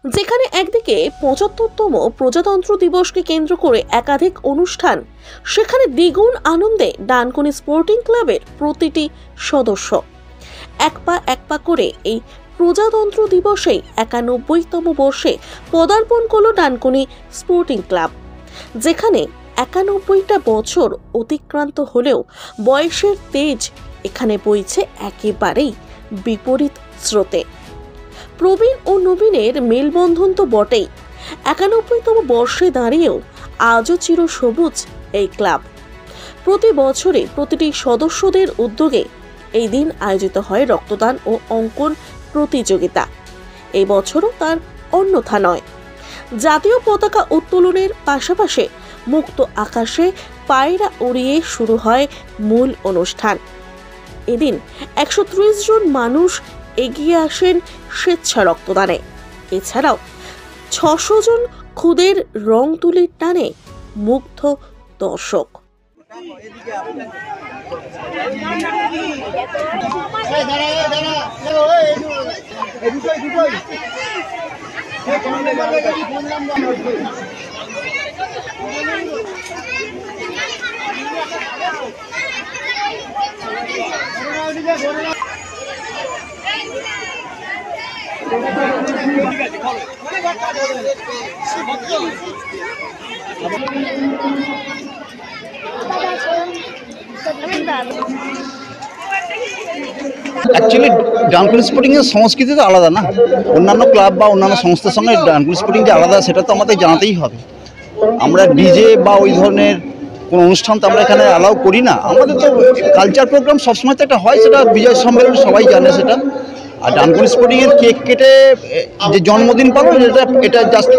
যেখানে একদিকে ৭৫তম প্রজাতন্ত্র দিবসকে কেন্দ্র করে একাধিক অনুষ্ঠান, সেখানে দ্বিগুণ আনন্দে ডানকুনি স্পোর্টিং ক্লাবের প্রতিটি সদস্য। এক পা করে এই প্রজাতন্ত্র দিবসে ৯১তম বর্ষে পদার্পণ করল ডানকুনি স্পোর্টিং ক্লাব, যেখানে ৯১টা বছর অতিক্রান্ত হলেও বয়সের তেজ এখানে বইছে একেবারেই বিপরীত স্রোতে। প্রবীণ ও নবীনের মেলবন্ধন তো বটেই, ৯১তম বর্ষে দাঁড়িয়েও আজও চিরসবুজ এই ক্লাব। প্রতি বছরে প্রতিটি সদস্যদের উদ্যোগে এই দিন আয়োজিত হয় রক্তদান ও অঙ্কন প্রতিযোগিতা। এই বছরও তার অন্যথা নয়। জাতীয় পতাকা উত্তোলনের পাশাপাশি মুক্ত আকাশে পায়রা উড়িয়ে শুরু হয় মূল অনুষ্ঠান। এদিন ১৩০ জন মানুষ এগিয়ে আসেন স্বেচ্ছা রক্তদানে। এছাড়াও ৬০০ জন খুদের রং তুলির টানে মুগ্ধ দর্শক। অ্যাকচুয়ালি ডানকুনি স্পোর্টিং এর সংস্কৃতি তো আলাদা না, অন্যান্য ক্লাব বা অন্যান্য সংস্থার সঙ্গে ডানকুনি স্পোর্টিং যে আলাদা সেটা তো আমাদের জানাতেই হবে। আমরা ডিজে বা ওই ধরনের কোনো অনুষ্ঠান তো আমরা এখানে অ্যালাউ করি না। আমাদের তো কালচার প্রোগ্রাম সবসময় তো একটা হয়, সেটা বিজয় সম্মেলন সবাই জানে সেটা। আর ডানকুনি স্পোর্টিং এর কেক কেটে যে জন্মদিন পালন এটা জাস্ট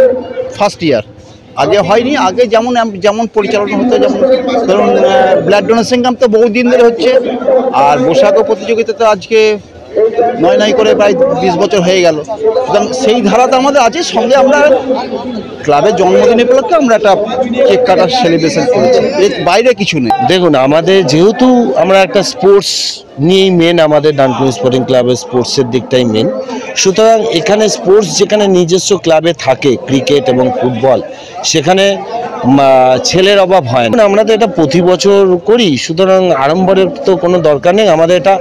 ফার্স্ট ইয়ার, আগে হয়নি। আগে যেমন পরিচালনা হতো, যেমন ধরুন ব্লাড ডোনেশন ক্যাম্প তো বহুদিন ধরে হচ্ছে, আর বৈশাখ প্রতিযোগিতা তো আজকে নয় করে প্রায় ২০ বছর হয়ে গেল। সুতরাং সেই ধারাটা আমাদের আছে। সঙ্গে আমরা ক্লাবের জন্মদিন উপলক্ষে আমরা একটা কেক কাটার সেলিব্রেশন করেছি, এর বাইরে কিছু নেই। দেখুন, আমাদের যেহেতু আমরা একটা স্পোর্টস নিয়েই মেন, আমাদের ডানকুনি স্পোর্টিং ক্লাবের স্পোর্টসের দিকটাই মেন, সুতরাং এখানে স্পোর্টস যেখানে নিজস্ব ক্লাবে থাকে ক্রিকেট এবং ফুটবল, সেখানে ছেলের অভাব হয় না। আমরা তো এটা প্রতি বছর করি, সুতরাং আড়ম্বরের তো কোনো দরকার নেই। আমাদের এটা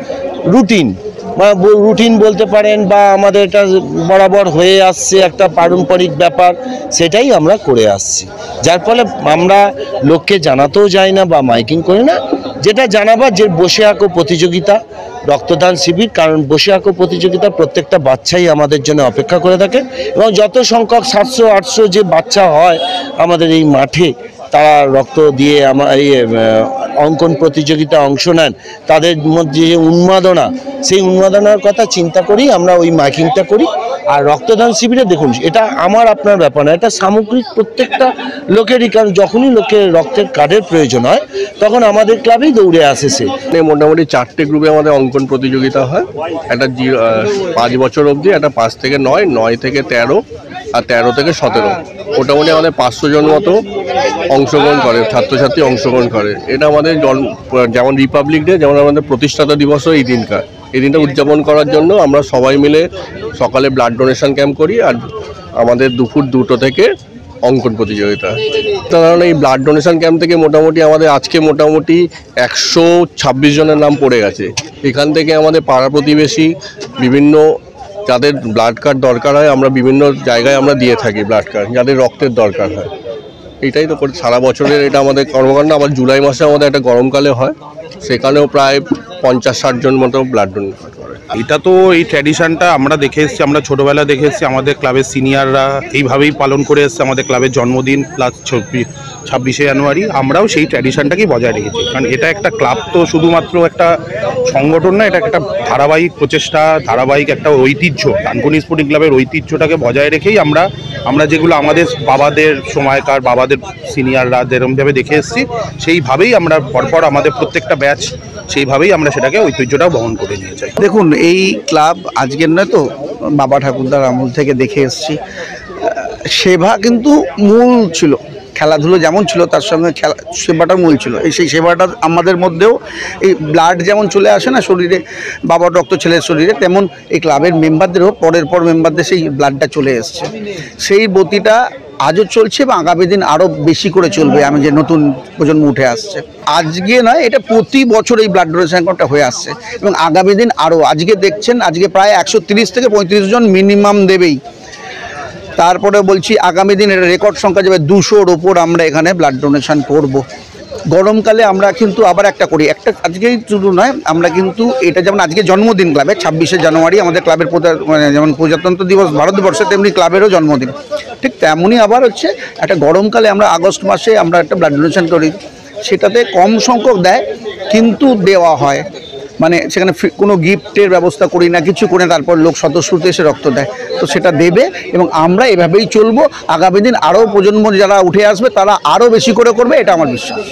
রুটিন বলতে পারেন, বা আমাদের এটা বরাবর হয়ে আসছে একটা পারম্পরিক ব্যাপার, সেটাই আমরা করে আসছি। যার ফলে আমরা লোককে জানাতেও যাই না বা মাইকিং করি না। যেটা জানাবার যে বসে আঁকো প্রতিযোগিতা, রক্তদান শিবির, কারণ বসে আঁকো প্রতিযোগিতা প্রত্যেকটা বাচ্চাই আমাদের জন্য অপেক্ষা করে থাকে, এবং যত সংখ্যক ৭০০-৮০০ যে বাচ্চা হয় আমাদের এই মাঠে, তারা রক্ত দিয়ে এই অঙ্কন প্রতিযোগিতা অংশ নেন, তাদের মধ্যে যে উন্মাদনা, সেই উন্মাদনার কথা চিন্তা করেই আমরা ওই মাইকিংটা করি। আর রক্তদান শিবিরে দেখুন, এটা আমার আপনার ব্যাপার না, এটা সামগ্রিক প্রত্যেকটা লোকেরই। কারণ যখনই লোকের রক্তের কার্ডের প্রয়োজন হয় তখন আমাদের ক্লাবেই দৌড়ে আসে সে। মোটামুটি ৪টে গ্রুপে আমাদের অঙ্কন প্রতিযোগিতা হয়। একটা ৫ বছর অবধি, একটা ৫ থেকে ৯, ৯ থেকে ১৩, আর ১৩ থেকে ১৭। মোটামুটি আমাদের ৫০০ জন মতো অংশগ্রহণ করে, ছাত্রছাত্রী অংশগ্রহণ করে। এটা আমাদের যেমন রিপাবলিক ডে, যেমন আমাদের প্রতিষ্ঠাতা দিবসও এই দিনটা উদযাপন করার জন্য আমরা সবাই মিলে সকালে ব্লাড ডোনেশন ক্যাম্প করি, আর আমাদের দুপুর ২টো থেকে অঙ্কন প্রতিযোগিতা। কারণ এই ব্লাড ডোনেশন ক্যাম্প থেকে মোটামুটি আমাদের আজকে মোটামুটি ১২৬ জনের নাম পড়ে গেছে। এখান থেকে আমাদের পাড়া প্রতিবেশী বিভিন্ন যাদের ব্লাড কার্ড দরকার হয়, আমরা বিভিন্ন জায়গায় আমরা দিয়ে থাকি ব্লাড কার্ড, যাদের রক্তের দরকার হয়। এটাই তো করে সারা বছরের এটা আমাদের কর্মকাণ্ড। আবার জুলাই মাসে আমাদের একটা গরমকালে হয়, সেখানেও প্রায় ৫০-৬০ জন মতো ব্লাড ডোনেট করে। এটা তো এই ট্র্যাডিশনটা আমরা দেখে এসেছি, আমরা ছোটোবেলা দেখে এসেছি। আমাদের ক্লাবের সিনিয়ররা এইভাবেই পালন করে এসছে। আমাদের ক্লাবের জন্মদিন প্লাস ২৬শে জানুয়ারি আমরাও সেই ট্র্যাডিশনটাকেই বজায় রেখেছি। কারণ এটা একটা ক্লাব তো শুধুমাত্র একটা সংগঠন না, এটা একটা ধারাবাহিক প্রচেষ্টা, ধারাবাহিক একটা ঐতিহ্য। ডানকুনি স্পোর্টিং ক্লাবের ঐতিহ্যটাকে বজায় রেখেই আমরা যেগুলো আমাদের বাবাদের সময়কার, বাবাদের সিনিয়ররা যেরকমভাবে দেখে এসেছি, সেইভাবেই আমরা পরপর আমাদের প্রত্যেকটা ব্যাচ সেইভাবেই আমরা সেটাকে ঐতিহ্যটাও বহন করে নিয়ে যাই। দেখুন, এই ক্লাব আজকের নয় তো, বাবা ঠাকুরদার আমল থেকে দেখে এসেছি। সেবা কিন্তু মূল ছিল, খেলাধুলো যেমন ছিল তার সঙ্গে সেবাটা মূল ছিল। সেই সেবাটা আমাদের মধ্যেও এই ব্লাড যেমন চলে আসে না শরীরে, বাবার রক্ত ছেলের শরীরে, তেমন এই ক্লাবের মেম্বারদেরও পরের পর মেম্বারদের সেই ব্লাডটা চলে এসছে। সেই গতিটা আজও চলছে এবং আগামী দিন আরও বেশি করে চলবে। আমি যে নতুন প্রজন্ম উঠে আসছে, আজকে নয়, এটা প্রতি বছর এই ব্লাড ডোনেশন ক্যাম্পটা হয়ে আসছে এবং আগামী দিন আরও। আজকে দেখছেন, আজকে প্রায় 130 থেকে 35 জন মিনিমাম দেবেই। তারপরে বলছি আগামী দিন এটা রেকর্ড সংখ্যা যাবে, 200-র ওপর আমরা এখানে ব্লাড ডোনেশন করব। গরমকালে আমরা কিন্তু আবার একটা করি, একটা আজকেই শুধু নয়, আমরা কিন্তু এটা যেমন আজকে জন্মদিন ক্লাবের 26শে জানুয়ারি আমাদের ক্লাবের মানে যেমন প্রজাতন্ত্র দিবস ভারতবর্ষে, তেমনি ক্লাবেরও জন্মদিন। ঠিক তেমনই আবার হচ্ছে একটা গরমকালে আমরা আগস্ট মাসে আমরা একটা ব্লাড ডোনেশন করি, সেটাতে কম সংখ্যক দেয় কিন্তু দেওয়া হয়, মানে সেখানে কোনো গিফটের ব্যবস্থা করি না, কিছু করে তারপর লোক স্বতঃস্ফূর্ত এসে রক্ত দেয়। তো সেটা দেবে এবং আমরা এভাবেই চলবো। আগামী দিন আরও প্রজন্ম যারা উঠে আসবে তারা আরও বেশি করে করবে, এটা আমার বিশ্বাস।